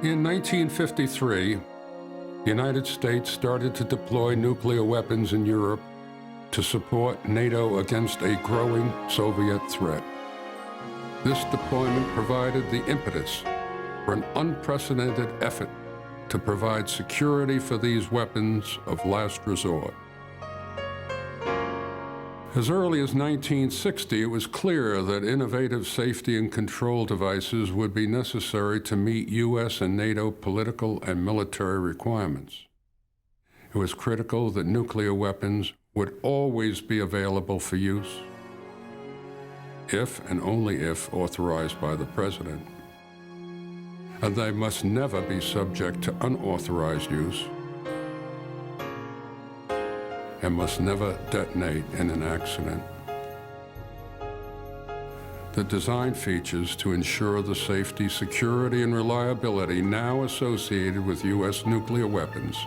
In 1953, the United States started to deploy nuclear weapons in Europe to support NATO against a growing Soviet threat. This deployment provided the impetus for an unprecedented effort to provide security for these weapons of last resort. As early as 1960, it was clear that innovative safety and control devices would be necessary to meet U.S. and NATO political and military requirements. It was critical that nuclear weapons would always be available for use, if and only if authorized by the President. And they must never be subject to unauthorized use and must never detonate in an accident. The design features to ensure the safety, security, and reliability now associated with U.S. nuclear weapons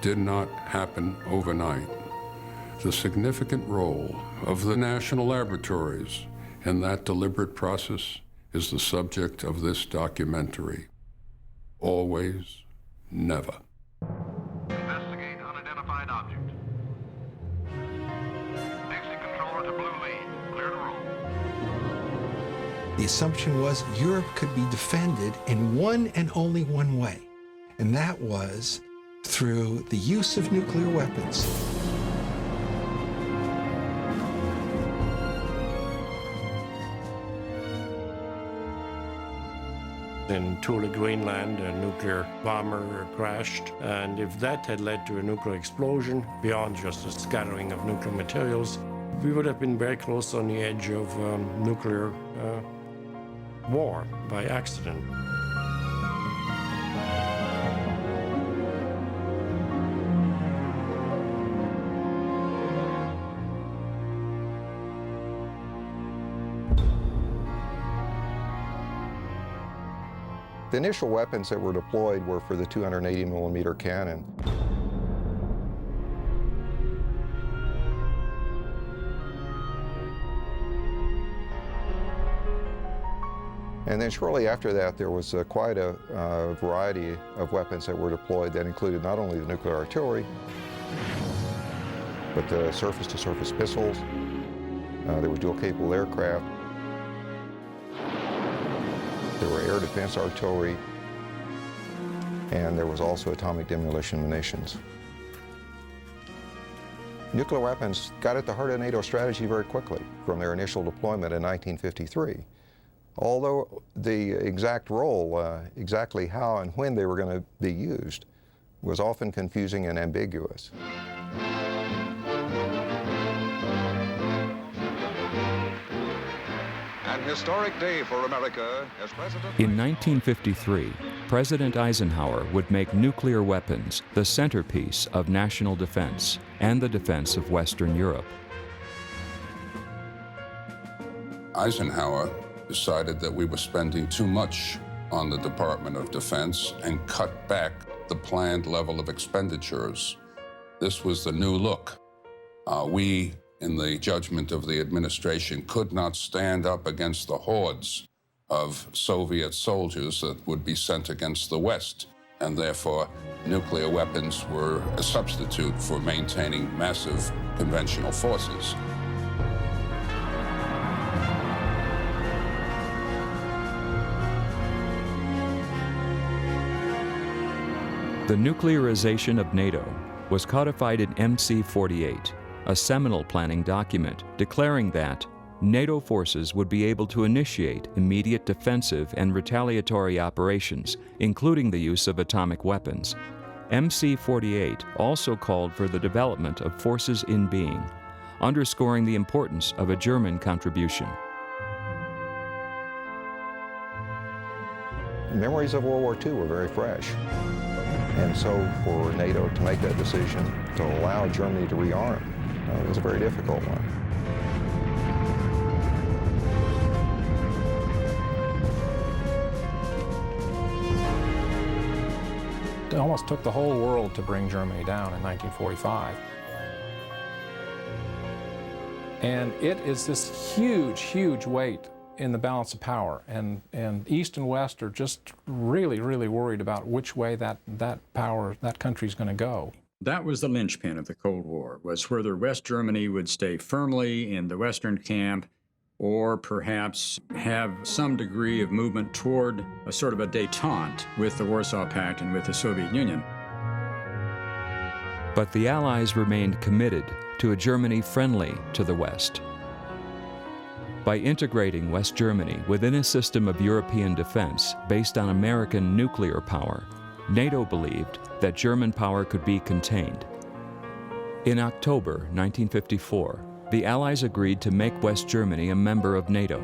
did not happen overnight. The significant role of the national laboratories in that deliberate process is the subject of this documentary. Always, never. Investigate unidentified object. Exit controller to blue lead. Clear to roll. The assumption was Europe could be defended in one and only one way, and that was through the use of nuclear weapons. In Thule, Greenland, a nuclear bomber crashed, and if that had led to a nuclear explosion, beyond just a scattering of nuclear materials, we would have been very close on the edge of nuclear war by accident. The initial weapons that were deployed were for the 280 millimeter cannon. And then shortly after that, there was quite a variety of weapons that were deployed that included not only the nuclear artillery, but the surface-to-surface missiles. There were dual-capable aircraft. There were air defense artillery, and there was also atomic demolition munitions. Nuclear weapons got at the heart of NATO strategy very quickly from their initial deployment in 1953. Although the exact role, exactly how and when they were going to be used, was often confusing and ambiguous. An historic day for America as President... In 1953, President Eisenhower would make nuclear weapons the centerpiece of national defense and the defense of Western Europe. Eisenhower decided that we were spending too much on the Department of Defense and cut back the planned level of expenditures. This was the new look. We, in the judgment of the administration, could not stand up against the hordes of Soviet soldiers that would be sent against the West, and therefore nuclear weapons were a substitute for maintaining massive conventional forces. The nuclearization of NATO was codified in MC 48, a seminal planning document declaring that NATO forces would be able to initiate immediate defensive and retaliatory operations, including the use of atomic weapons. MC 48 also called for the development of forces in being, underscoring the importance of a German contribution. Memories of World War II were very fresh. And so for NATO to make that decision to allow Germany to rearm was a very difficult one. It almost took the whole world to bring Germany down in 1945. And it is this huge, huge weight in the balance of power, and East and West are just really, really worried about which way that country's going to go. That was the linchpin of the Cold War, was whether West Germany would stay firmly in the Western camp or perhaps have some degree of movement toward a sort of a détente with the Warsaw Pact and with the Soviet Union. But the Allies remained committed to a Germany friendly to the West. By integrating West Germany within a system of European defense based on American nuclear power, NATO believed that German power could be contained. In October 1954, the Allies agreed to make West Germany a member of NATO,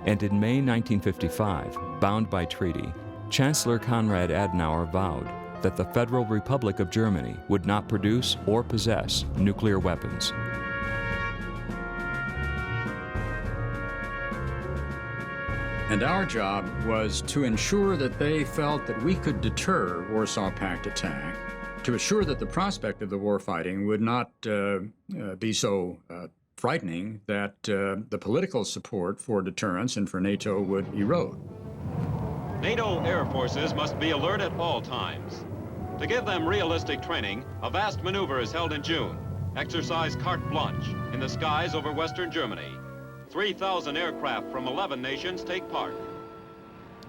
and in May 1955, bound by treaty, Chancellor Konrad Adenauer vowed that the Federal Republic of Germany would not produce or possess nuclear weapons. And our job was to ensure that they felt that we could deter Warsaw Pact attack, to assure that the prospect of the war fighting would not be so frightening that the political support for deterrence and for NATO would erode. NATO air forces must be alert at all times. To give them realistic training, a vast maneuver is held in June. Exercise carte blanche in the skies over Western Germany. 3,000 aircraft from 11 nations take part.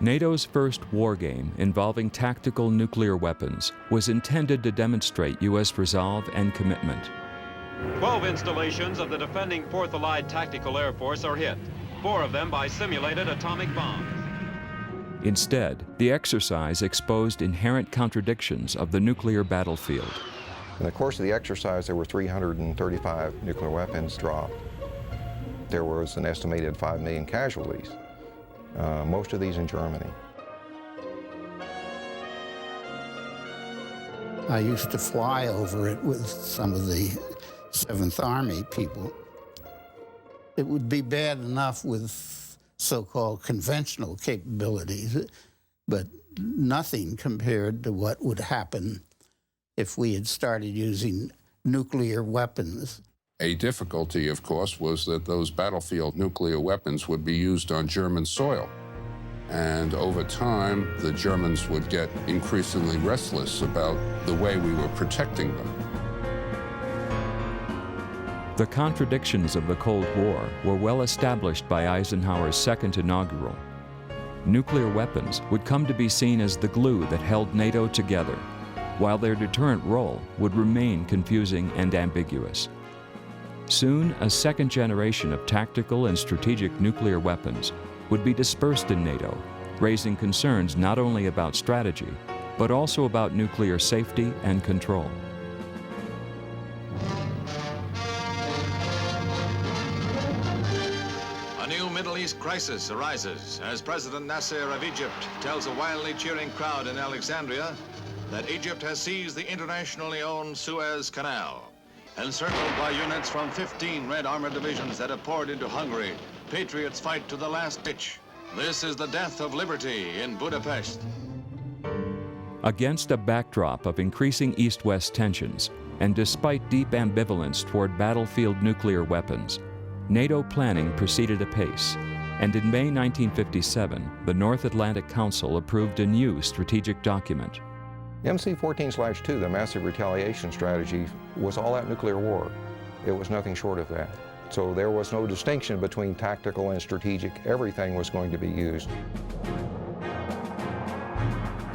NATO's first war game involving tactical nuclear weapons was intended to demonstrate U.S. resolve and commitment. 12 installations of the defending 4th Allied Tactical Air Force are hit, 4 of them by simulated atomic bombs. Instead, the exercise exposed inherent contradictions of the nuclear battlefield. In the course of the exercise, there were 335 nuclear weapons dropped. There was an estimated 5 million casualties, most of these in Germany. I used to fly over it with some of the 7th Army people. It would be bad enough with so-called conventional capabilities, but nothing compared to what would happen if we had started using nuclear weapons. A difficulty, of course, was that those battlefield nuclear weapons would be used on German soil. And over time, the Germans would get increasingly restless about the way we were protecting them. The contradictions of the Cold War were well established by Eisenhower's second inaugural. Nuclear weapons would come to be seen as the glue that held NATO together, while their deterrent role would remain confusing and ambiguous. Soon, a second generation of tactical and strategic nuclear weapons would be dispersed in NATO, raising concerns not only about strategy, but also about nuclear safety and control. A new Middle East crisis arises as President Nasser of Egypt tells a wildly cheering crowd in Alexandria that Egypt has seized the internationally owned Suez Canal. Encircled by units from 15 Red Armored divisions that have poured into Hungary, patriots fight to the last ditch. This is the death of liberty in Budapest. Against a backdrop of increasing East-West tensions, and despite deep ambivalence toward battlefield nuclear weapons, NATO planning proceeded apace, and in May 1957, the North Atlantic Council approved a new strategic document. MC-14/2, the massive retaliation strategy, was all-out nuclear war. It was nothing short of that. So there was no distinction between tactical and strategic. Everything was going to be used.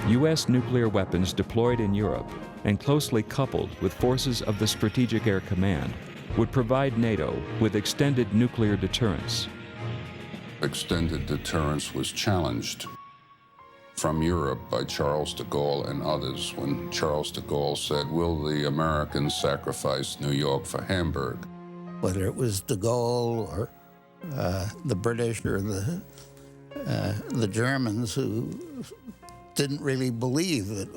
U.S. nuclear weapons deployed in Europe and closely coupled with forces of the Strategic Air Command would provide NATO with extended nuclear deterrence. Extended deterrence was challenged from Europe by Charles de Gaulle and others when Charles de Gaulle said, "Will the Americans sacrifice New York for Hamburg?" Whether it was de Gaulle or the British or the Germans who didn't really believe that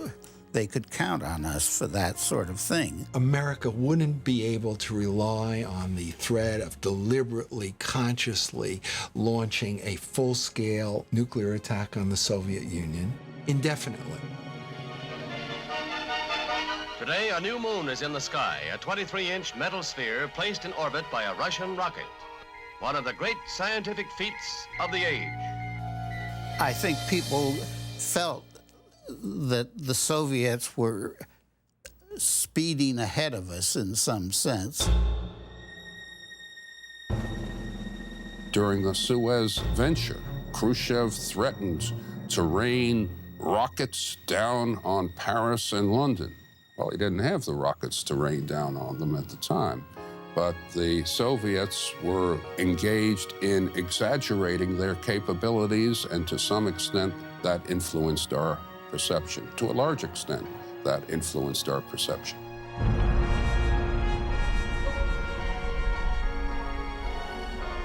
they could count on us for that sort of thing. America wouldn't be able to rely on the threat of deliberately, consciously launching a full-scale nuclear attack on the Soviet Union indefinitely. Today, a new moon is in the sky, a 23-inch metal sphere placed in orbit by a Russian rocket. one of the great scientific feats of the age. I think people felt that the Soviets were speeding ahead of us in some sense. During the Suez venture, Khrushchev threatened to rain rockets down on Paris and London. Well, he didn't have the rockets to rain down on them at the time, but the Soviets were engaged in exaggerating their capabilities, and to some extent, that influenced our perception. To a large extent, that influenced our perception.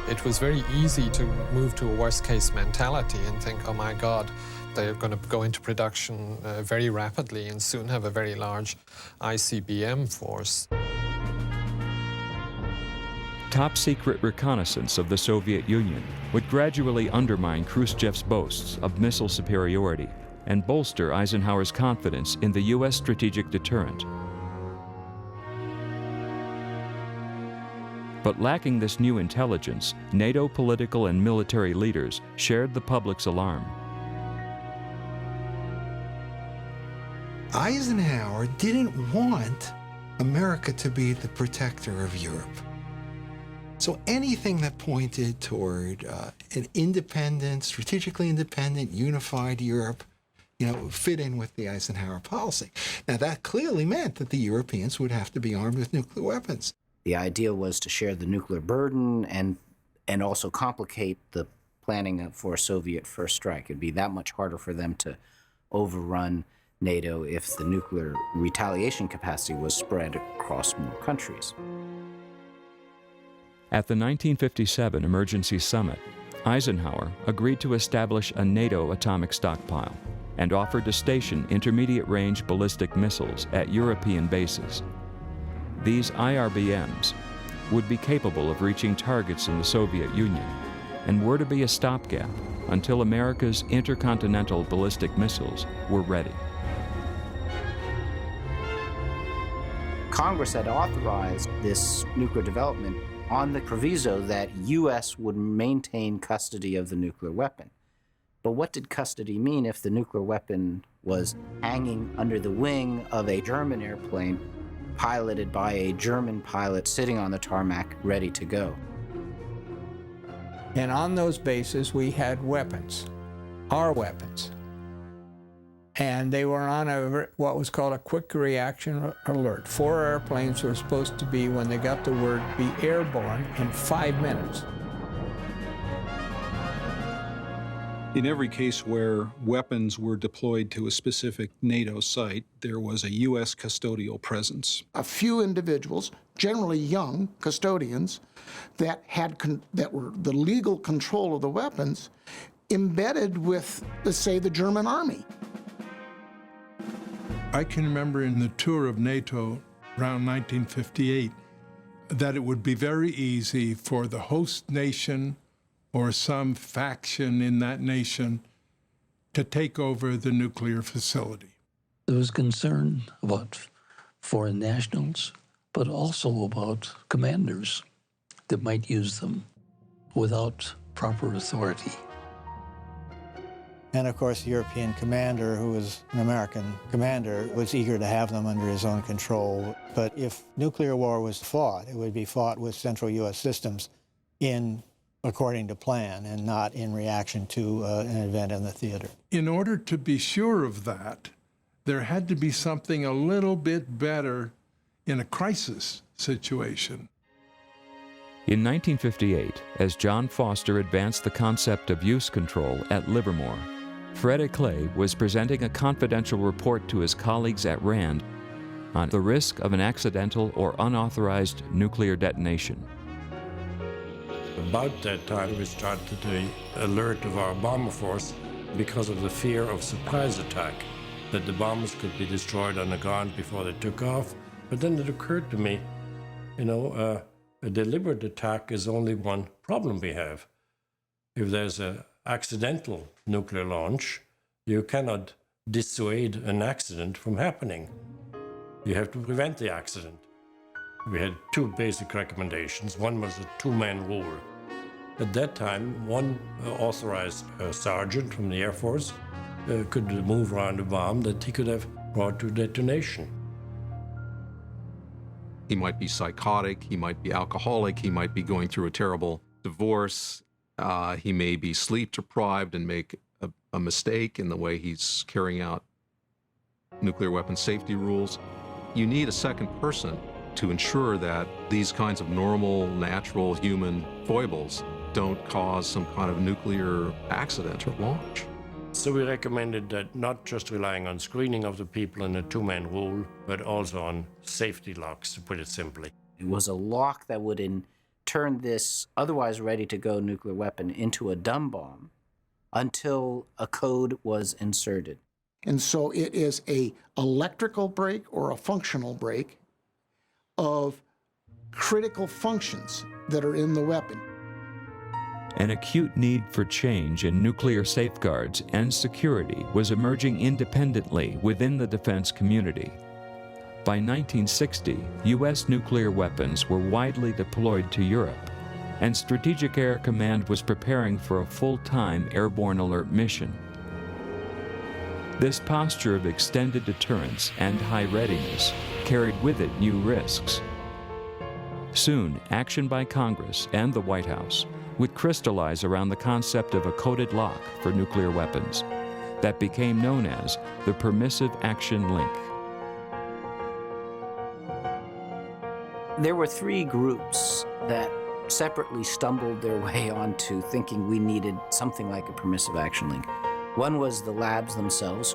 It was very easy to move to a worst-case mentality and think, oh my God, they're going to go into production very rapidly and soon have a very large ICBM force. Top-secret reconnaissance of the Soviet Union would gradually undermine Khrushchev's boasts of missile superiority and bolster Eisenhower's confidence in the U.S. strategic deterrent. But lacking this new intelligence, NATO political and military leaders shared the public's alarm. Eisenhower didn't want America to be the protector of Europe. So anything that pointed toward an independent, strategically independent, unified Europe, fit in with the Eisenhower policy. Now, that clearly meant that the Europeans would have to be armed with nuclear weapons. The idea was to share the nuclear burden and also complicate the planning for a Soviet first strike. It'd be that much harder for them to overrun NATO if the nuclear retaliation capacity was spread across more countries. At the 1957 Emergency Summit, Eisenhower agreed to establish a NATO atomic stockpile and offered to station intermediate-range ballistic missiles at European bases. These IRBMs would be capable of reaching targets in the Soviet Union and were to be a stopgap until America's intercontinental ballistic missiles were ready. Congress had authorized this nuclear development on the proviso that U.S. would maintain custody of the nuclear weapon. But what did custody mean if the nuclear weapon was hanging under the wing of a German airplane piloted by a German pilot sitting on the tarmac ready to go? And on those bases, we had weapons, our weapons. And they were on what was called a quick reaction alert. 4 airplanes were supposed to be, when they got the word, be airborne in 5 minutes. In every case where weapons were deployed to a specific NATO site, there was a U.S. custodial presence. A few individuals, generally young custodians, that were the legal control of the weapons, embedded with, let's say, the German army. I can remember in the tour of NATO around 1958 that it would be very easy for the host nation or some faction in that nation to take over the nuclear facility. There was concern about foreign nationals, but also about commanders that might use them without proper authority. And of course, the European commander, who was an American commander, was eager to have them under his own control. But if nuclear war was fought, it would be fought with central U.S. systems according to plan and not in reaction to an event in the theater. In order to be sure of that, there had to be something a little bit better in a crisis situation. In 1958, as John Foster advanced the concept of use control at Livermore, Fred Clay was presenting a confidential report to his colleagues at RAND on the risk of an accidental or unauthorized nuclear detonation. About that time, we started the alert of our bomber force because of the fear of surprise attack, that the bombs could be destroyed on the ground before they took off. But then it occurred to me, a deliberate attack is only one problem we have. If there's an accidental nuclear launch, you cannot dissuade an accident from happening. You have to prevent the accident. We had 2 basic recommendations. One was a 2-man rule. At that time, one authorized sergeant from the Air Force could move around a bomb that he could have brought to detonation. He might be psychotic, he might be alcoholic, he might be going through a terrible divorce, he may be sleep deprived and make a mistake in the way he's carrying out nuclear weapons safety rules. You need a second person to ensure that these kinds of normal, natural human foibles don't cause some kind of nuclear accident or launch. So we recommended that not just relying on screening of the people in a two-man rule, but also on safety locks, to put it simply. It was a lock that would turn this otherwise ready-to-go nuclear weapon into a dumb bomb until a code was inserted. And so it is a electrical break or a functional break of critical functions that are in the weapon. An acute need for change in nuclear safeguards and security was emerging independently within the defense community. By 1960, U.S. nuclear weapons were widely deployed to Europe, and Strategic Air Command was preparing for a full-time airborne alert mission. This posture of extended deterrence and high readiness carried with it new risks. Soon, action by Congress and the White House would crystallize around the concept of a coded lock for nuclear weapons that became known as the Permissive Action Link. There were three groups that separately stumbled their way onto thinking we needed something like a permissive action link. One was the labs themselves,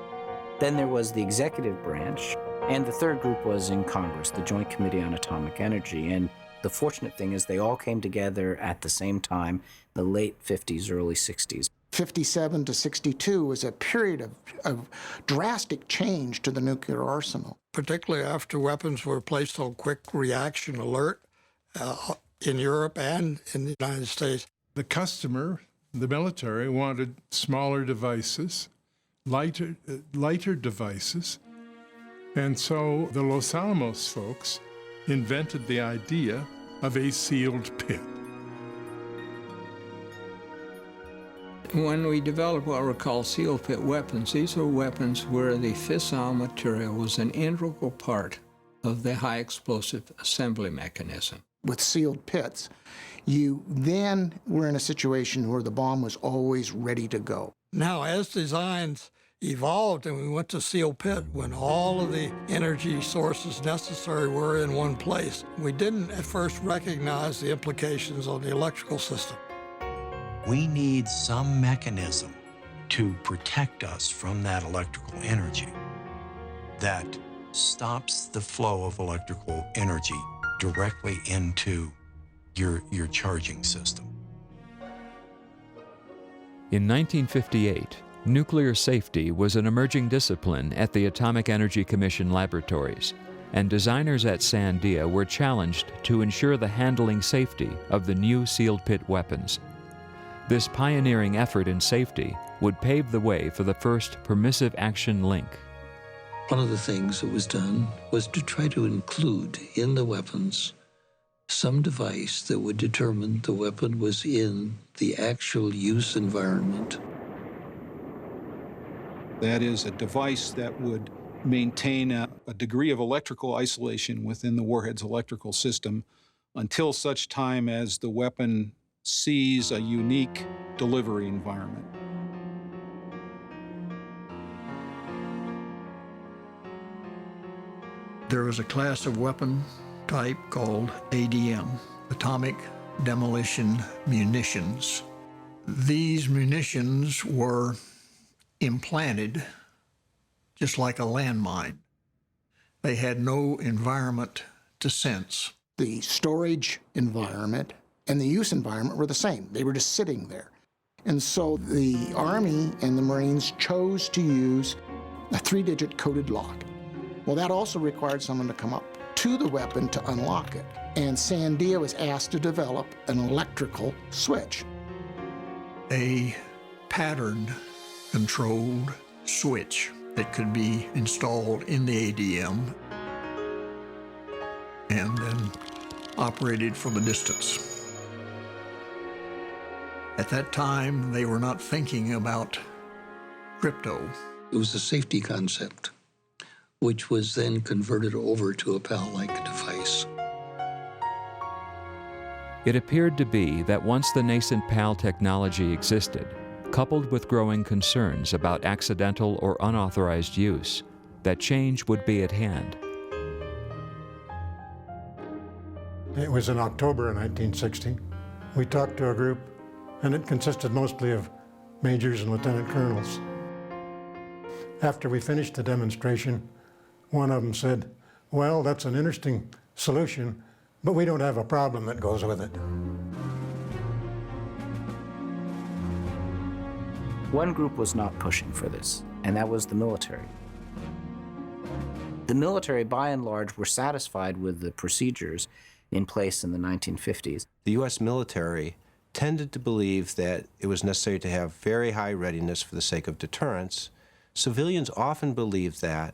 then there was the executive branch, and the third group was in Congress, the Joint Committee on Atomic Energy. And the fortunate thing is they all came together at the same time, the late 50s, early 60s. 57 to 62 was a period of drastic change to the nuclear arsenal. Particularly after weapons were placed on quick reaction alert in Europe and in the United States. The customer, the military, wanted smaller devices, lighter devices, and so the Los Alamos folks invented the idea of a sealed pit. When we developed what were called sealed pit weapons, these were weapons where the fissile material was an integral part of the high explosive assembly mechanism. With sealed pits, you then were in a situation where the bomb was always ready to go. Now, as designs evolved and we went to sealed pit, when all of the energy sources necessary were in one place, we didn't at first recognize the implications on the electrical system. We need some mechanism to protect us from that electrical energy that stops the flow of electrical energy directly into your charging system. In 1958, nuclear safety was an emerging discipline at the Atomic Energy Commission Laboratories, and designers at Sandia were challenged to ensure the handling safety of the new sealed pit weapons. This pioneering effort in safety would pave the way for the first permissive action link. One of the things that was done was to try to include in the weapons some device that would determine the weapon was in the actual use environment. That is a device that would maintain a degree of electrical isolation within the warhead's electrical system until such time as the weapon sees a unique delivery environment. There was a class of weapon type called ADM, Atomic Demolition Munitions. These munitions were implanted just like a landmine. They had no environment to sense. The storage environment and the use environment were the same. They were just sitting there. And so the Army and the Marines chose to use a 3-digit coded lock. Well, that also required someone to come up to the weapon to unlock it. And Sandia was asked to develop an electrical switch. A pattern-controlled switch that could be installed in the ADM and then operated from a distance. At that time, they were not thinking about crypto. It was a safety concept, which was then converted over to a PAL-like device. It appeared to be that once the nascent PAL technology existed, coupled with growing concerns about accidental or unauthorized use, that change would be at hand. It was in October of 1960. We talked to a group, and it consisted mostly of majors and lieutenant colonels. After we finished the demonstration, one of them said, "Well, that's an interesting solution, but we don't have a problem that goes with it." One group was not pushing for this, and that was the military. The military, by and large, were satisfied with the procedures in place in the 1950s. The U.S. military tended to believe that it was necessary to have very high readiness for the sake of deterrence. Civilians often believed that,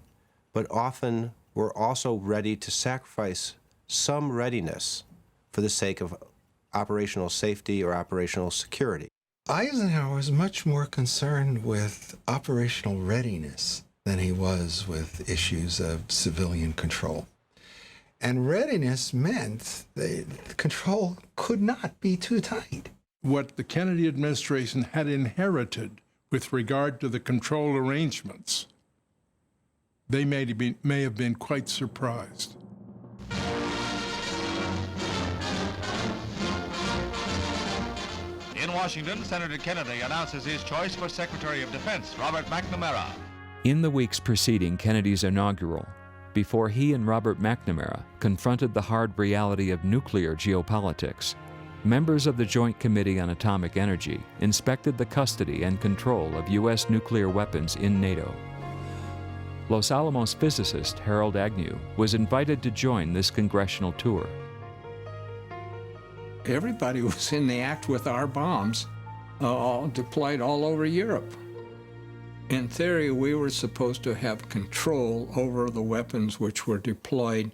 but often were also ready to sacrifice some readiness for the sake of operational safety or operational security. Eisenhower was much more concerned with operational readiness than he was with issues of civilian control. And readiness meant the control could not be too tight. What the Kennedy administration had inherited with regard to the control arrangements, they may have been quite surprised. In Washington, Senator Kennedy announces his choice for Secretary of Defense, Robert McNamara. In the weeks preceding Kennedy's inaugural, before he and Robert McNamara confronted the hard reality of nuclear geopolitics, members of the Joint Committee on Atomic Energy inspected the custody and control of U.S. nuclear weapons in NATO. Los Alamos physicist Harold Agnew was invited to join this congressional tour. Everybody was in the act with our bombs all deployed all over Europe. In theory, we were supposed to have control over the weapons which were deployed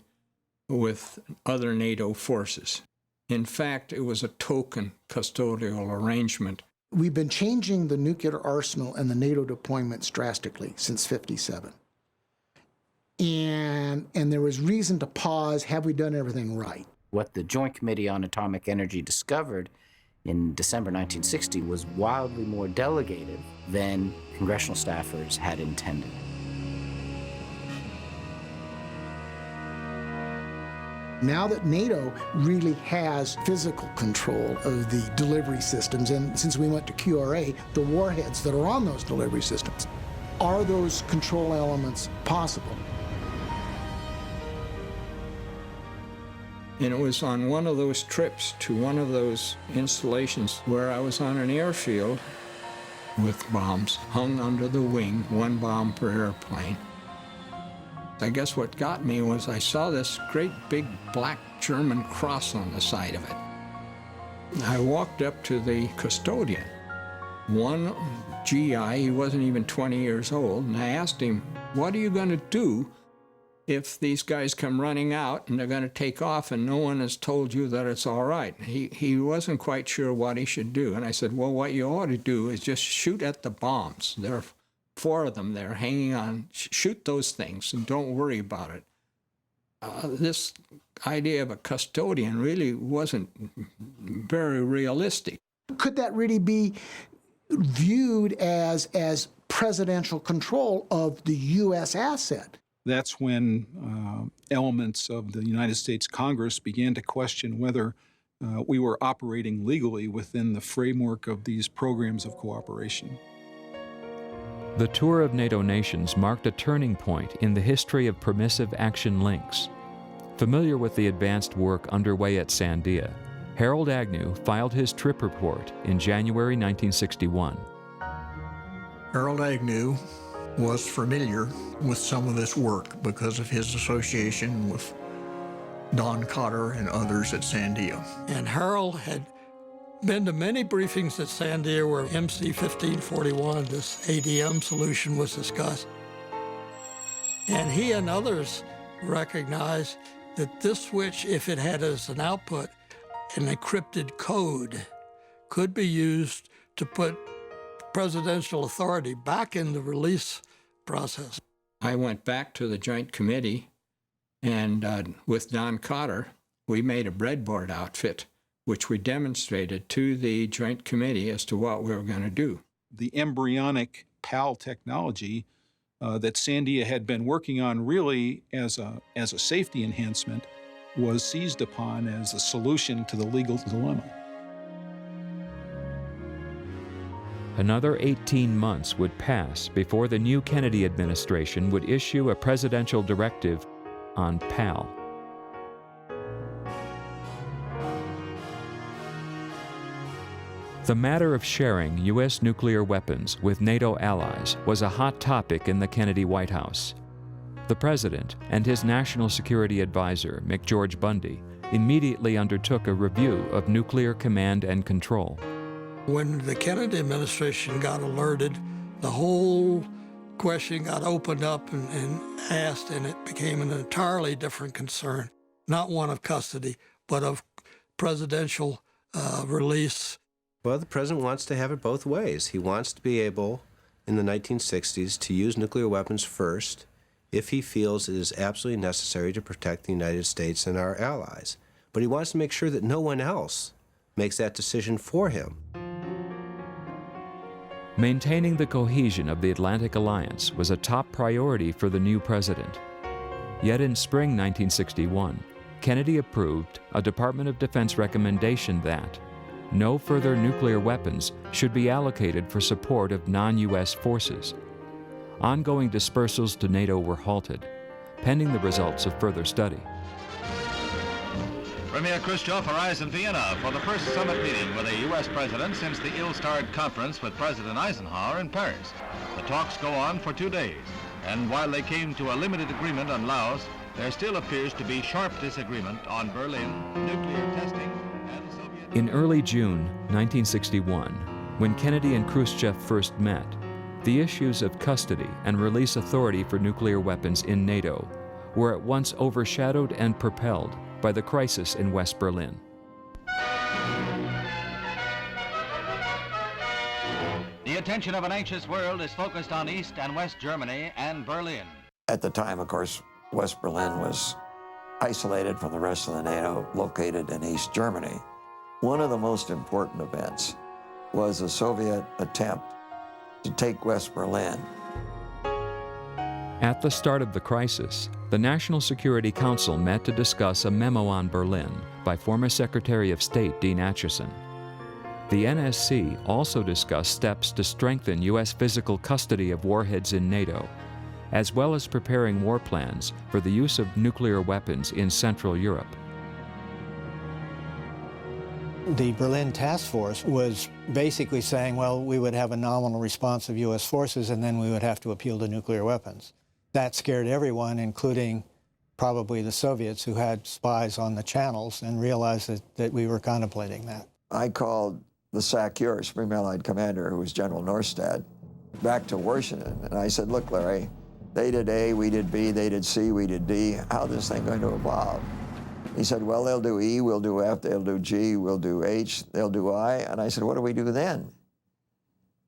with other NATO forces. In fact, it was a token custodial arrangement. We've been changing the nuclear arsenal and the NATO deployments drastically since '57. And there was reason to pause, have we done everything right? What the Joint Committee on Atomic Energy discovered in December 1960 was wildly more delegated than congressional staffers had intended. Now that NATO really has physical control of the delivery systems, and since we went to QRA, the warheads that are on those delivery systems, are those control elements possible? And it was on one of those trips to one of those installations where I was on an airfield with bombs hung under the wing, one bomb per airplane. I guess what got me was I saw this great big black German cross on the side of it. I walked up to the custodian, one GI, he wasn't even 20 years old, and I asked him, "What are you going to do if these guys come running out and they're going to take off and no one has told you that it's all right?" He wasn't quite sure what he should do. And I said, "Well, what you ought to do is just shoot at the bombs. There are 4 of them there hanging on. Shoot those things and don't worry about it." This idea of a custodian really wasn't very realistic. Could that really be viewed as presidential control of the U.S. asset? That's when elements of the United States Congress began to question whether we were operating legally within the framework of these programs of cooperation. The tour of NATO nations marked a turning point in the history of permissive action links. Familiar with the advanced work underway at Sandia, Harold Agnew filed his trip report in January 1961. Harold Agnew was familiar with some of this work because of his association with Don Cotter and others at Sandia. And Harold had been to many briefings at Sandia where MC 1541, this ADM solution, was discussed. And he and others recognized that this switch, if it had as an output an encrypted code, could be used to put presidential authority back in the release process. I went back to the Joint Committee, and with Don Cotter, we made a breadboard outfit, which we demonstrated to the Joint Committee as to what we were going to do. The embryonic PAL technology that Sandia had been working on really as a safety enhancement was seized upon as a solution to the legal dilemma. Another 18 months would pass before the new Kennedy administration would issue a presidential directive on PAL. The matter of sharing U.S. nuclear weapons with NATO allies was a hot topic in the Kennedy White House. The President and his National Security Advisor, McGeorge Bundy, immediately undertook a review of nuclear command and control. When the Kennedy administration got alerted, the whole question got opened up and asked, and it became an entirely different concern, not one of custody, but of presidential release. Well, the president wants to have it both ways. He wants to be able, in the 1960s, to use nuclear weapons first if he feels it is absolutely necessary to protect the United States and our allies. But he wants to make sure that no one else makes that decision for him. Maintaining the cohesion of the Atlantic Alliance was a top priority for the new president. Yet in spring 1961, Kennedy approved a Department of Defense recommendation that no further nuclear weapons should be allocated for support of non-U.S. forces. Ongoing dispersals to NATO were halted, pending the results of further study. Premier Khrushchev arrives in Vienna for the first summit meeting with a U.S. president since the ill-starred conference with President Eisenhower in Paris. The talks go on for 2 days, and while they came to a limited agreement on Laos, there still appears to be sharp disagreement on Berlin, nuclear testing, and Soviet... In early June 1961, when Kennedy and Khrushchev first met, the issues of custody and release authority for nuclear weapons in NATO were at once overshadowed and propelled by the crisis in West Berlin. The attention of an anxious world is focused on East and West Germany and Berlin. At the time, of course, West Berlin was isolated from the rest of the NATO, located in East Germany. One of the most important events was a Soviet attempt to take West Berlin. At the start of the crisis, the National Security Council met to discuss a memo on Berlin by former Secretary of State Dean Acheson. The NSC also discussed steps to strengthen U.S. physical custody of warheads in NATO, as well as preparing war plans for the use of nuclear weapons in Central Europe. The Berlin Task Force was basically saying, well, we would have a nominal response of U.S. forces and then we would have to appeal to nuclear weapons. That scared everyone, including probably the Soviets, who had spies on the channels and realized that we were contemplating that. I called the SACEUR, Supreme Allied Commander, who was General Norstad, back to Washington, and I said, look, Larry, they did A, we did B, they did C, we did D. How's this thing going to evolve? He said, well, they'll do E, we'll do F, they'll do G, we'll do H, they'll do I. And I said, what do we do then?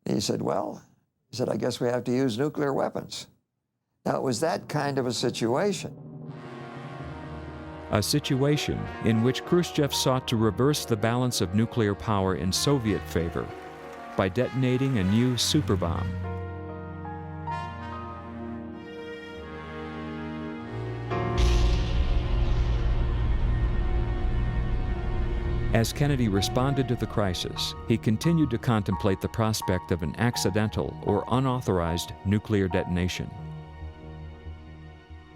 He said, well, I guess we have to use nuclear weapons. Now, it was that kind of a situation. A situation in which Khrushchev sought to reverse the balance of nuclear power in Soviet favor by detonating a new superbomb. As Kennedy responded to the crisis, he continued to contemplate the prospect of an accidental or unauthorized nuclear detonation.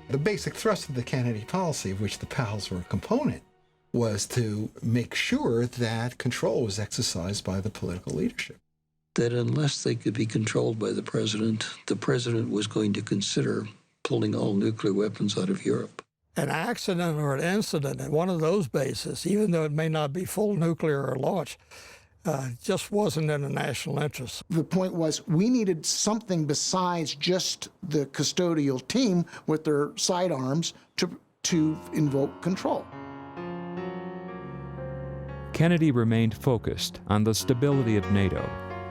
The basic thrust of the Kennedy policy, of which the PALs were a component, was to make sure that control was exercised by the political leadership. That unless they could be controlled by the president was going to consider pulling all nuclear weapons out of Europe. An accident or an incident at one of those bases, even though it may not be full nuclear launch, just wasn't in the national interest. The point was we needed something besides just the custodial team with their sidearms to invoke control. Kennedy remained focused on the stability of NATO,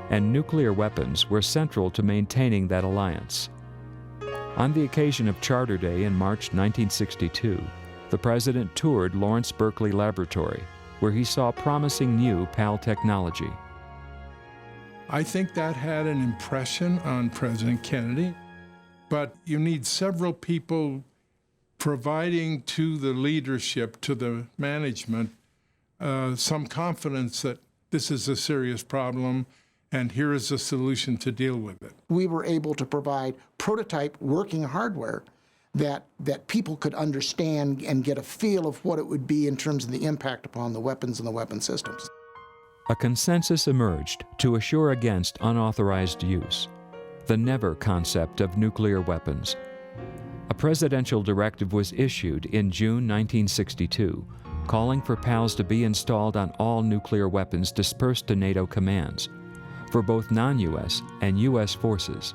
and nuclear weapons were central to maintaining that alliance. On the occasion of Charter Day in March 1962, the President toured Lawrence Berkeley Laboratory, where he saw promising new PAL technology. I think that had an impression on President Kennedy, but you need several people providing to the leadership, to the management, some confidence that this is a serious problem and here is a solution to deal with it. We were able to provide prototype working hardware that people could understand and get a feel of what it would be in terms of the impact upon the weapons and the weapon systems. A consensus emerged to assure against unauthorized use, the never concept of nuclear weapons. A presidential directive was issued in June 1962, calling for PALs to be installed on all nuclear weapons dispersed to NATO commands, for both non-U.S. and U.S. forces.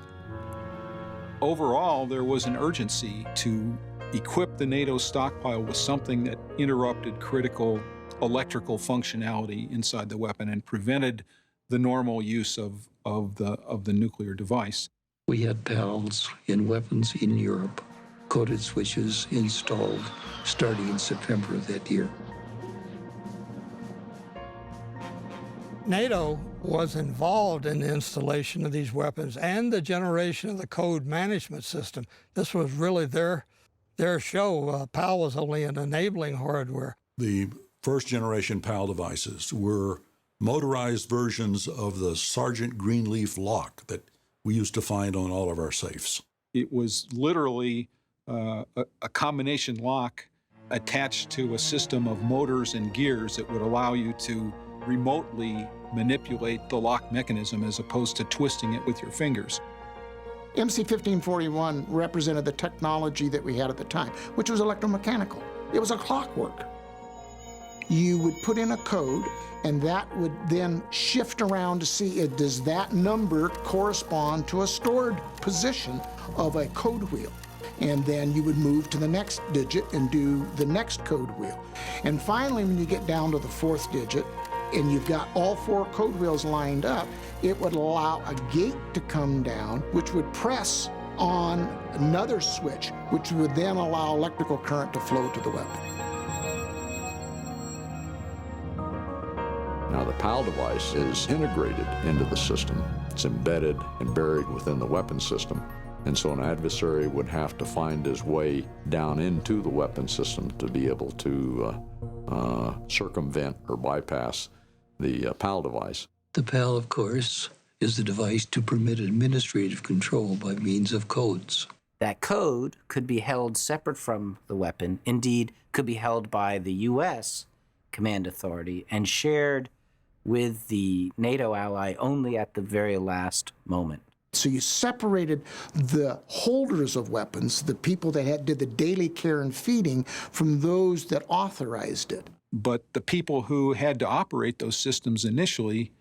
Overall, there was an urgency to equip the NATO stockpile with something that interrupted critical electrical functionality inside the weapon and prevented the normal use of the nuclear device. We had PALs in weapons in Europe, coded switches installed starting in September of that year. NATO was involved in the installation of these weapons and the generation of the code management system. This was really their show. PAL was only an enabling hardware. The first generation PAL devices were motorized versions of the Sergeant Greenleaf lock that we used to find on all of our safes. It was literally a combination lock attached to a system of motors and gears that would allow you to remotely manipulate the lock mechanism as opposed to twisting it with your fingers. MC-1541 represented the technology that we had at the time, which was electromechanical. It was a clockwork. You would put in a code, and that would then shift around to see does that number correspond to a stored position of a code wheel. And then you would move to the next digit and do the next code wheel. And finally, when you get down to the fourth digit, and you've got all four code wheels lined up, it would allow a gate to come down, which would press on another switch, which would then allow electrical current to flow to the weapon. Now the PAL device is integrated into the system. It's embedded and buried within the weapon system. And so an adversary would have to find his way down into the weapon system to be able to circumvent or bypass the PAL device. The PAL, of course, is the device to permit administrative control by means of codes. That code could be held separate from the weapon, indeed could be held by the U.S. command authority and shared with the NATO ally only at the very last moment. So you separated the holders of weapons, the people that did the daily care and feeding, from those that authorized it. But the people who had to operate those systems initially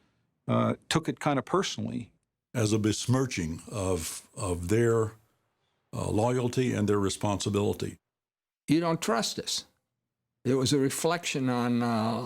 took it kind of personally. As a besmirching of their loyalty and their responsibility. You don't trust us. It was a reflection on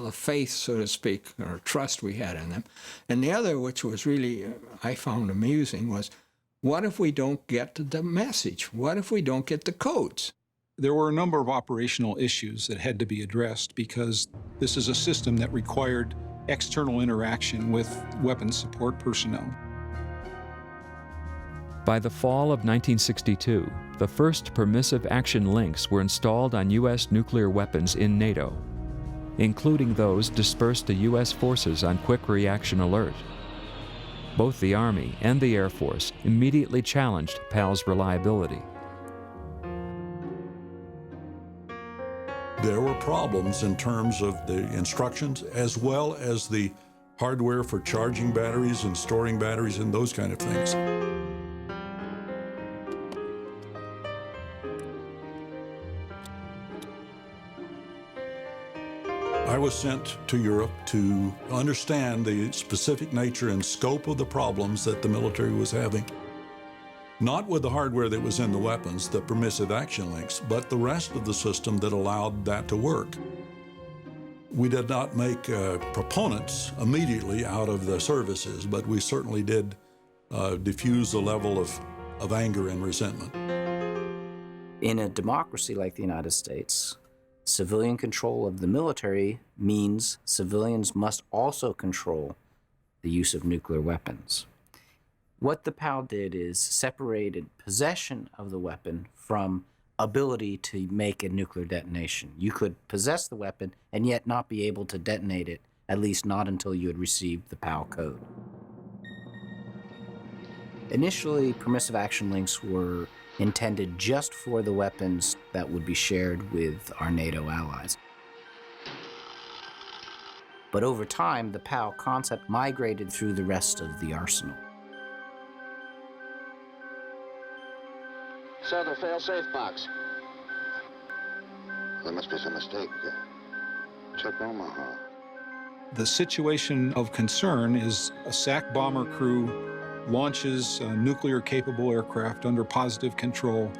the faith, so to speak, or trust we had in them. And the other, which was really, I found amusing, was what if we don't get the message? What if we don't get the codes? There were a number of operational issues that had to be addressed because this is a system that required external interaction with weapons support personnel. By the fall of 1962, the first permissive action links were installed on U.S. nuclear weapons in NATO, including those dispersed to U.S. forces on quick reaction alert. Both the Army and the Air Force immediately challenged PAL's reliability. There were problems in terms of the instructions as well as the hardware for charging batteries and storing batteries and those kind of things. I was sent to Europe to understand the specific nature and scope of the problems that the military was having. Not with the hardware that was in the weapons, the permissive action links, but the rest of the system that allowed that to work. We did not make proponents immediately out of the services, but we certainly did diffuse the level of anger and resentment. In a democracy like the United States, civilian control of the military means civilians must also control the use of nuclear weapons. What the POW did is separated possession of the weapon from ability to make a nuclear detonation. You could possess the weapon and yet not be able to detonate it, at least not until you had received the POW code. Initially, permissive action links were intended just for the weapons that would be shared with our NATO allies. But over time, the POW concept migrated through the rest of the arsenal. Sir, the fail-safe box. There must be some mistake. Check Omaha. The situation of concern is a SAC bomber crew launches a nuclear-capable aircraft under positive control,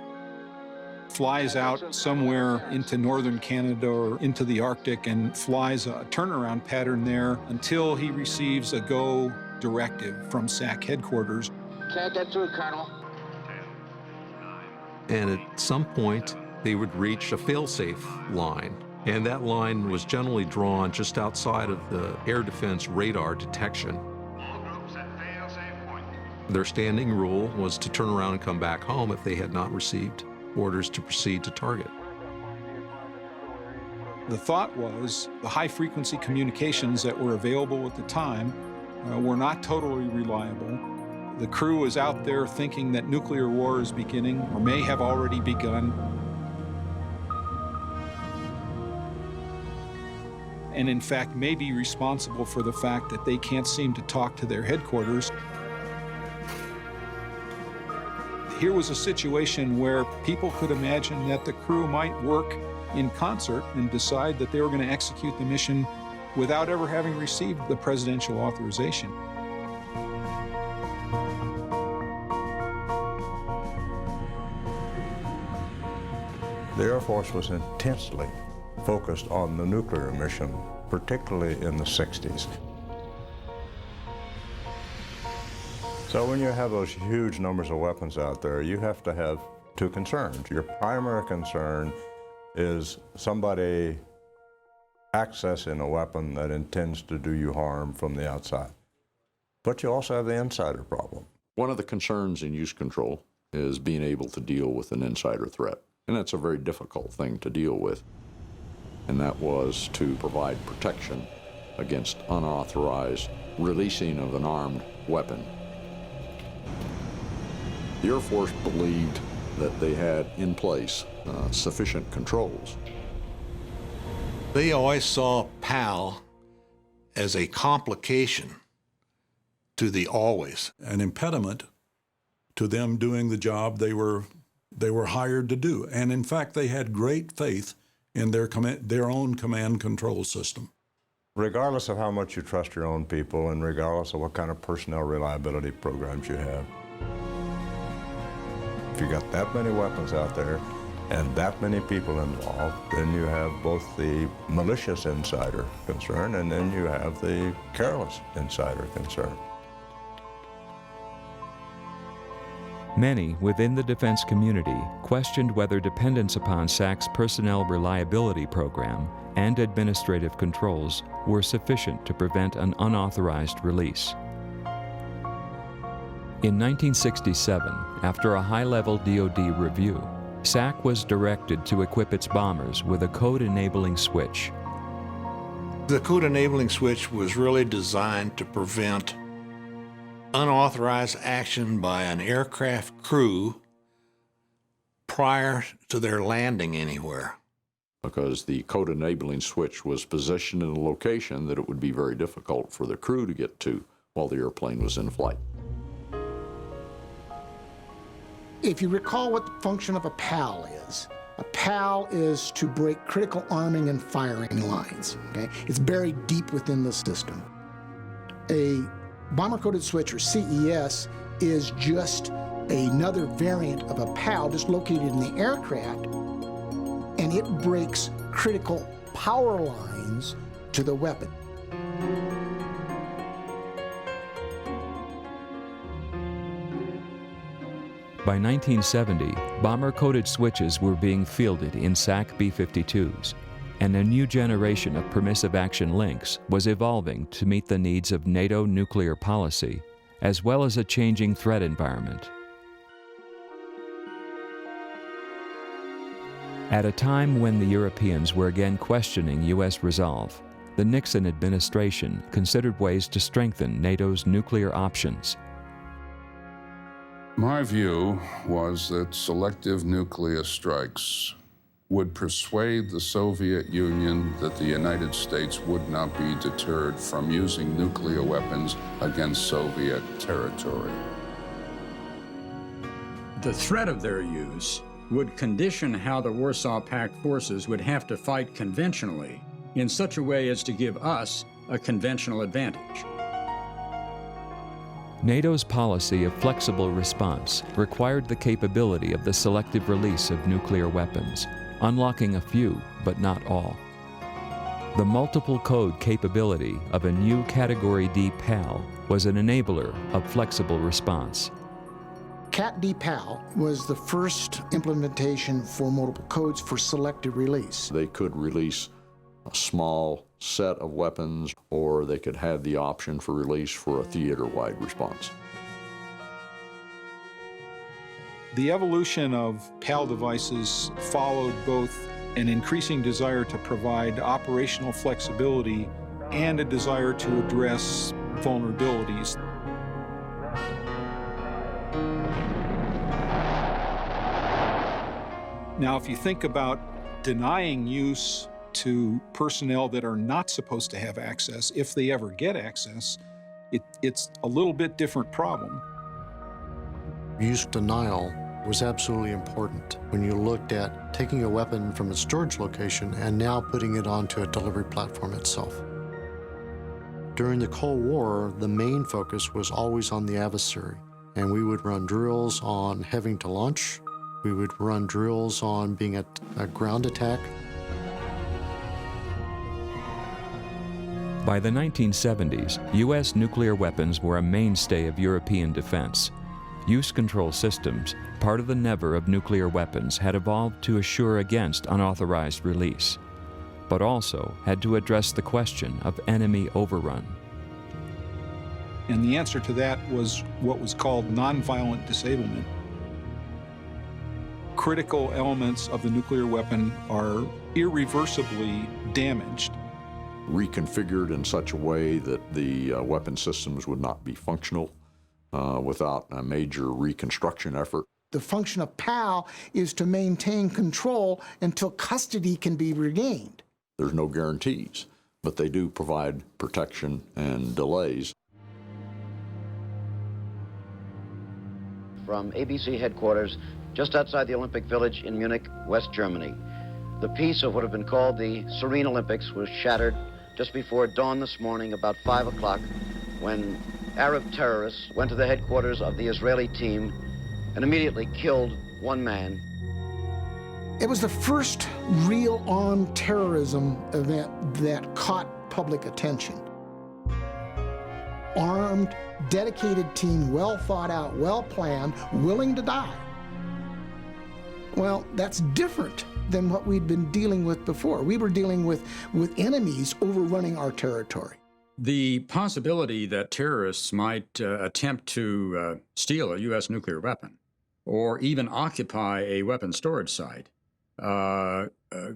flies out somewhere into northern Canada or into the Arctic and flies a turnaround pattern there until he receives a go directive from SAC headquarters. Can't get through, Colonel. And at some point, they would reach a fail-safe line. And that line was generally drawn just outside of the air defense radar detection. Their standing rule was to turn around and come back home if they had not received orders to proceed to target. The thought was the high-frequency communications that were available at the time were not totally reliable. The crew is out there thinking that nuclear war is beginning or may have already begun. And in fact, may be responsible for the fact that they can't seem to talk to their headquarters. Here was a situation where people could imagine that the crew might work in concert and decide that they were going to execute the mission without ever having received the presidential authorization. The Air Force was intensely focused on the nuclear mission, particularly in the 60s. So when you have those huge numbers of weapons out there, you have to have two concerns. Your primary concern is somebody accessing a weapon that intends to do you harm from the outside. But you also have the insider problem. One of the concerns in use control is being able to deal with an insider threat. And that's a very difficult thing to deal with. And that was to provide protection against unauthorized releasing of an armed weapon. The Air Force believed that they had in place sufficient controls. They always saw POW as a complication to the always. An impediment to them doing the job they were hired to do. And in fact, they had great faith in their own command control system. Regardless of how much you trust your own people and regardless of what kind of personnel reliability programs you have, if you got that many weapons out there and that many people involved, then you have both the malicious insider concern and then you have the careless insider concern. Many within the defense community questioned whether dependence upon SAC's personnel reliability program and administrative controls were sufficient to prevent an unauthorized release. In 1967, after a high-level DoD review, SAC was directed to equip its bombers with a code-enabling switch. The code-enabling switch was really designed to prevent unauthorized action by an aircraft crew prior to their landing anywhere. Because the code-enabling switch was positioned in a location that it would be very difficult for the crew to get to while the airplane was in flight. If you recall what the function of a PAL is to break critical arming and firing lines, okay? It's buried deep within the system. A bomber-coded switch, or CES, is just another variant of a PAL just located in the aircraft, and it breaks critical power lines to the weapon. By 1970, bomber-coated switches were being fielded in SAC B-52s, and a new generation of permissive action links was evolving to meet the needs of NATO nuclear policy, as well as a changing threat environment. At a time when the Europeans were again questioning U.S. resolve, the Nixon administration considered ways to strengthen NATO's nuclear options. My view was that selective nuclear strikes would persuade the Soviet Union that the United States would not be deterred from using nuclear weapons against Soviet territory. The threat of their use would condition how the Warsaw Pact forces would have to fight conventionally in such a way as to give us a conventional advantage. NATO's policy of flexible response required the capability of the selective release of nuclear weapons, unlocking a few, but not all. The multiple code capability of a new Category D PAL was an enabler of flexible response. Cat D PAL was the first implementation for multiple codes for selective release. They could release a small set of weapons, or they could have the option for release for a theater-wide response. The evolution of PAL devices followed both an increasing desire to provide operational flexibility and a desire to address vulnerabilities. Now, if you think about denying use to personnel that are not supposed to have access, if they ever get access, it's a little bit different problem. Use denial was absolutely important when you looked at taking a weapon from its storage location and now putting it onto a delivery platform itself. During the Cold War, the main focus was always on the adversary, and we would run drills on having to launch. We would run drills on being at a ground attack. By the 1970s, U.S. nuclear weapons were a mainstay of European defense. Use control systems, part of the never of nuclear weapons, had evolved to assure against unauthorized release, but also had to address the question of enemy overrun. And the answer to that was what was called nonviolent disablement. Critical elements of the nuclear weapon are irreversibly damaged. Reconfigured in such a way that the weapon systems would not be functional without a major reconstruction effort. The function of PAL is to maintain control until custody can be regained. There's no guarantees, but they do provide protection and delays. From ABC headquarters, just outside the Olympic Village in Munich, West Germany. The peace of what had been called the Serene Olympics was shattered just before dawn this morning, about 5 o'clock, when Arab terrorists went to the headquarters of the Israeli team and immediately killed one man. It was the first real armed terrorism event that caught public attention. Armed, dedicated team, well thought out, well planned, willing to die. Well, that's different than what we'd been dealing with before. We were dealing with enemies overrunning our territory. The possibility that terrorists might attempt to steal a U.S. nuclear weapon or even occupy a weapon storage site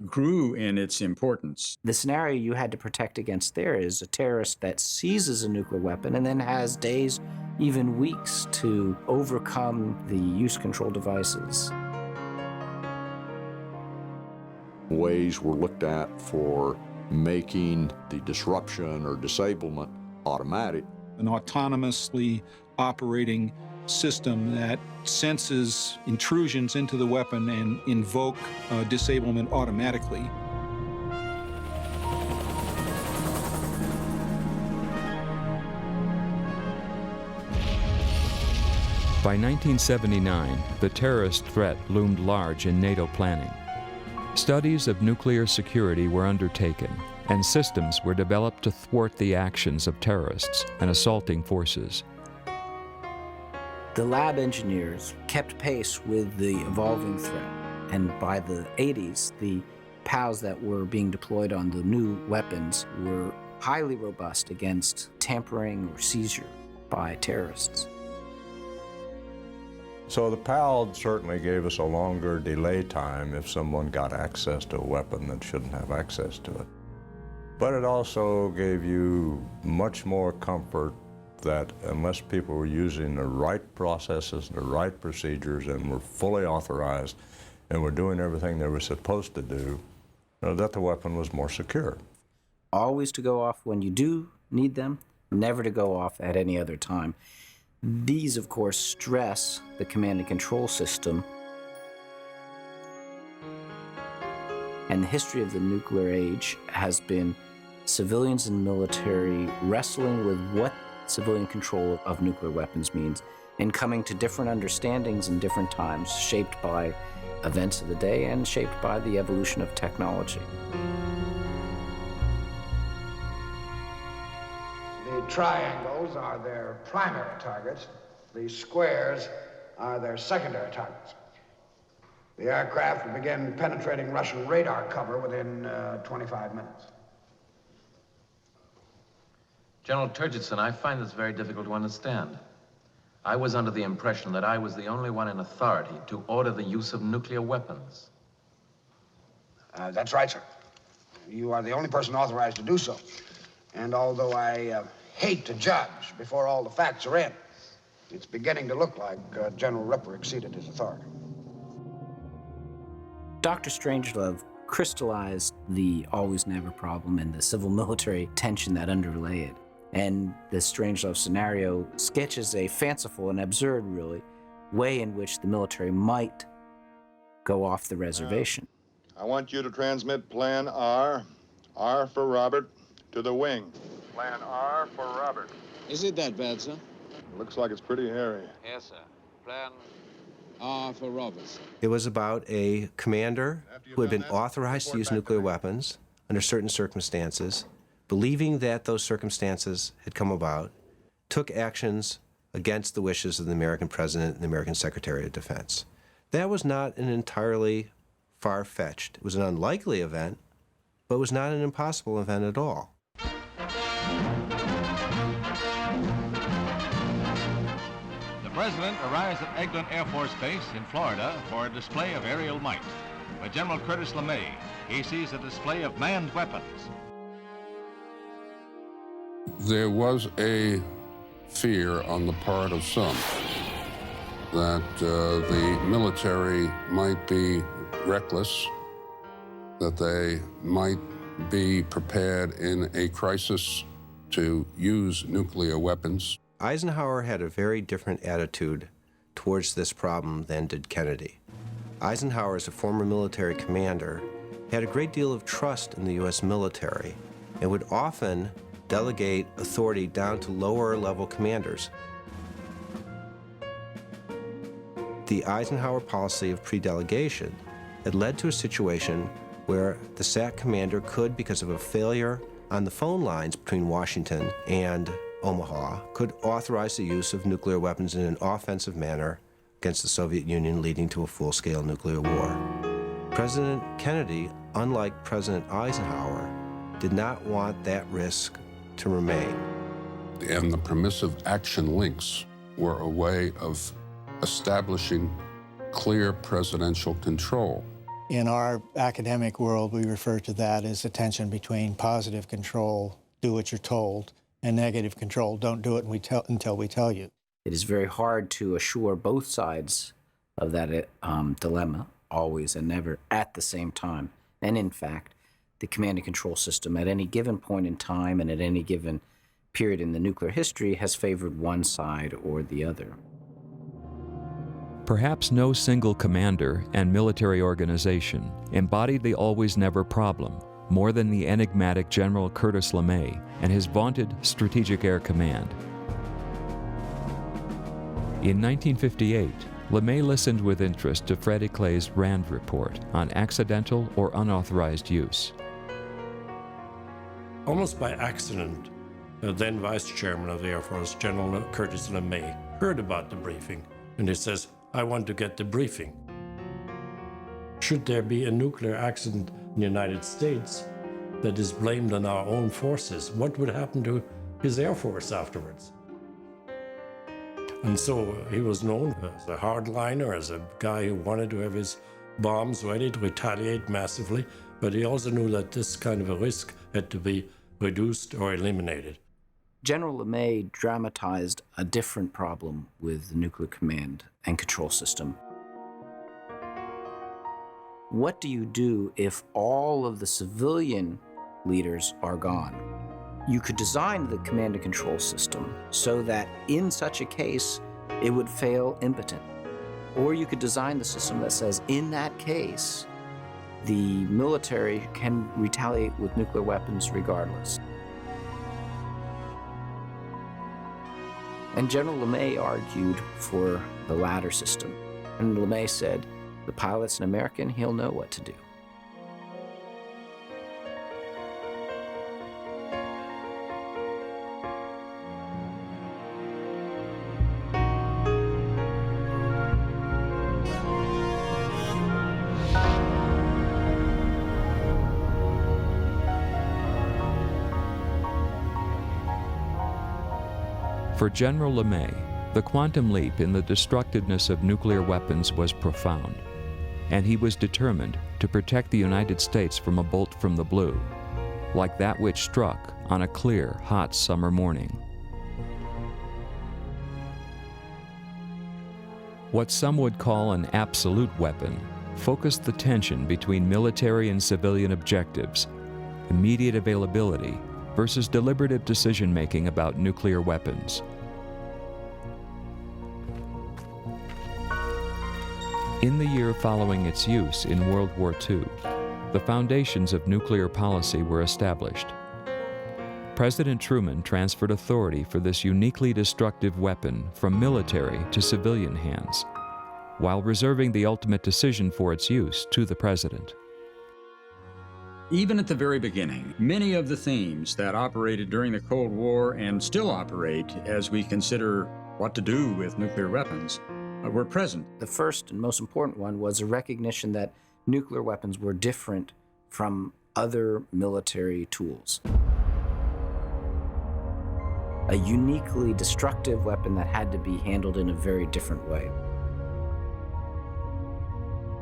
grew in its importance. The scenario you had to protect against there is a terrorist that seizes a nuclear weapon and then has days, even weeks, to overcome the use control devices. Ways were looked at for making the disruption or disablement automatic. An autonomously operating system that senses intrusions into the weapon and invoke disablement automatically. By 1979, the terrorist threat loomed large in NATO planning. Studies of nuclear security were undertaken, and systems were developed to thwart the actions of terrorists and assaulting forces. The lab engineers kept pace with the evolving threat, and by the 80s, the POWs that were being deployed on the new weapons were highly robust against tampering or seizure by terrorists. So the PAL certainly gave us a longer delay time if someone got access to a weapon that shouldn't have access to it. But it also gave you much more comfort that unless people were using the right processes, the right procedures, and were fully authorized and were doing everything they were supposed to do, that the weapon was more secure. Always to go off when you do need them, never to go off at any other time. These, of course, stress the command and control system. And the history of the nuclear age has been civilians and military wrestling with what civilian control of nuclear weapons means and coming to different understandings in different times, shaped by events of the day and shaped by the evolution of technology. The triangles are their primary targets. The squares are their secondary targets. The aircraft will begin penetrating Russian radar cover within 25 minutes. General Turgidson, I find this very difficult to understand. I was under the impression that I was the only one in authority to order the use of nuclear weapons. That's right, sir. You are the only person authorized to do so. And although I hate to judge before all the facts are in, it's beginning to look like General Ripper exceeded his authority. Dr. Strangelove crystallized the always-never problem and the civil-military tension that underlay it. And the Strangelove scenario sketches a fanciful and absurd, really, way in which the military might go off the reservation. I want you to transmit Plan R for Robert, to the wing. Plan R for Robert. Is it that bad, sir? Looks like it's pretty hairy. Yes, sir. Plan R for Robert, sir. It was about a commander who had been authorized to use nuclear weapons under certain circumstances, believing that those circumstances had come about, took actions against the wishes of the American President and the American Secretary of Defense. That was not an entirely far-fetched. It was an unlikely event, but it was not an impossible event at all. The President arrives at Eglin Air Force Base in Florida for a display of aerial might. With General Curtis LeMay, he sees a display of manned weapons. There was a fear on the part of some that the military might be reckless, that they might be prepared in a crisis to use nuclear weapons. Eisenhower had a very different attitude towards this problem than did Kennedy. Eisenhower, as a former military commander, had a great deal of trust in the U.S. military and would often delegate authority down to lower-level commanders. The Eisenhower policy of pre-delegation had led to a situation where the SAC commander could, because of a failure on the phone lines between Washington and Omaha, could authorize the use of nuclear weapons in an offensive manner against the Soviet Union, leading to a full-scale nuclear war. President Kennedy, unlike President Eisenhower, did not want that risk to remain. And the permissive action links were a way of establishing clear presidential control. In our academic world, we refer to that as the tension between positive control, do what you're told, and negative control, don't do it until we tell you. It is very hard to assure both sides of that dilemma, always and never, at the same time. And in fact, the command and control system at any given point in time and at any given period in the nuclear history has favored one side or the other. Perhaps no single commander and military organization embodied the always-never problem more than the enigmatic General Curtis LeMay and his vaunted Strategic Air Command. In 1958, LeMay listened with interest to Freddie Clay's RAND report on accidental or unauthorized use. Almost by accident, the then Vice Chairman of the Air Force, General Curtis LeMay, heard about the briefing, and he says, I want to get the briefing. Should there be a nuclear accident in the United States that is blamed on our own forces, what would happen to his Air Force afterwards? And so he was known as a hardliner, as a guy who wanted to have his bombs ready to retaliate massively, but he also knew that this kind of a risk had to be reduced or eliminated. General LeMay dramatized a different problem with the nuclear command and control system. What do you do if all of the civilian leaders are gone? You could design the command and control system so that in such a case, it would fail impotent. Or you could design the system that says, in that case, the military can retaliate with nuclear weapons regardless. And General LeMay argued for the latter system. And LeMay said, the pilot's an American, he'll know what to do. For General LeMay, the quantum leap in the destructiveness of nuclear weapons was profound, and he was determined to protect the United States from a bolt from the blue, like that which struck on a clear, hot summer morning. What some would call an absolute weapon focused the tension between military and civilian objectives, immediate availability versus deliberative decision-making about nuclear weapons. In the year following its use in World War II, the foundations of nuclear policy were established. President Truman transferred authority for this uniquely destructive weapon from military to civilian hands, while reserving the ultimate decision for its use to the President. Even at the very beginning, many of the themes that operated during the Cold War and still operate as we consider what to do with nuclear weapons were present. The first and most important one was a recognition that nuclear weapons were different from other military tools. A uniquely destructive weapon that had to be handled in a very different way.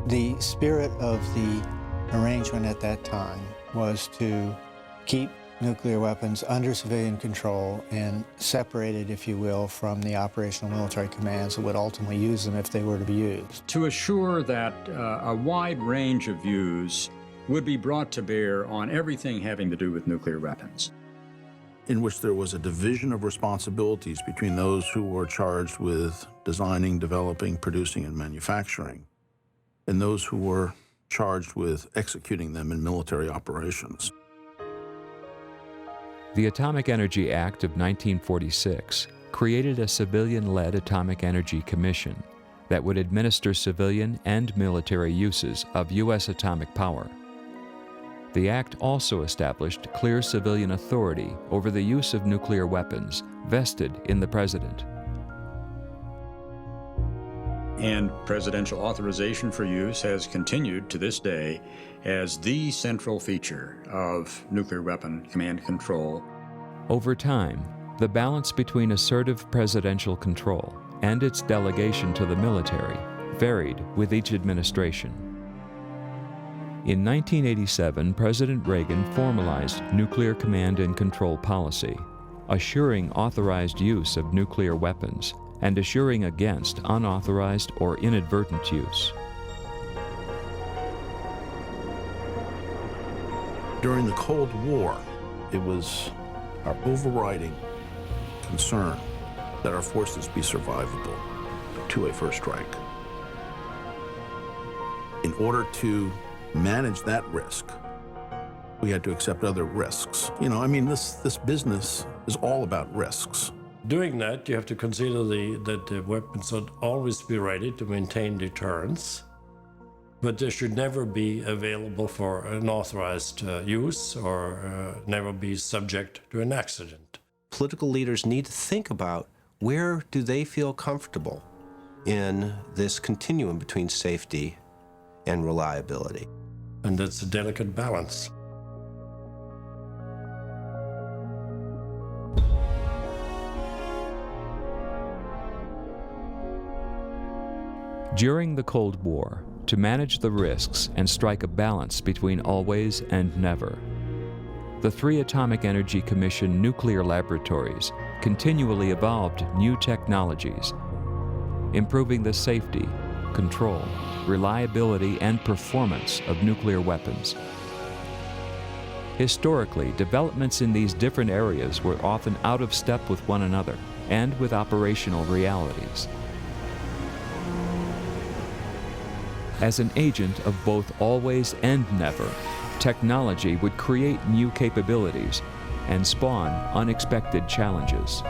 The spirit of the arrangement at that time was to keep nuclear weapons under civilian control and separated, if you will, from the operational military commands that would ultimately use them if they were to be used. To assure that a wide range of views would be brought to bear on everything having to do with nuclear weapons. In which there was a division of responsibilities between those who were charged with designing, developing, producing, and manufacturing, and those who were charged with executing them in military operations. The Atomic Energy Act of 1946 created a civilian-led Atomic Energy Commission that would administer civilian and military uses of U.S. atomic power. The act also established clear civilian authority over the use of nuclear weapons vested in the President. And presidential authorization for use has continued to this day as the central feature of nuclear weapon command control. Over time, the balance between assertive presidential control and its delegation to the military varied with each administration. In 1987, President Reagan formalized nuclear command and control policy, assuring authorized use of nuclear weapons and assuring against unauthorized or inadvertent use. During the Cold War, it was our overriding concern that our forces be survivable to a first strike. In order to manage that risk, we had to accept other risks. You know, I mean, this business is all about risks. Doing that, you have to consider that the weapons should always be ready to maintain deterrence, but they should never be available for unauthorized use or never be subject to an accident. Political leaders need to think about where do they feel comfortable in this continuum between safety and reliability. And it's a delicate balance. During the Cold War, to manage the risks and strike a balance between always and never, the Three Atomic Energy Commission nuclear laboratories continually evolved new technologies, improving the safety, control, reliability, and performance of nuclear weapons. Historically, developments in these different areas were often out of step with one another and with operational realities. As an agent of both always and never, technology would create new capabilities and spawn unexpected challenges.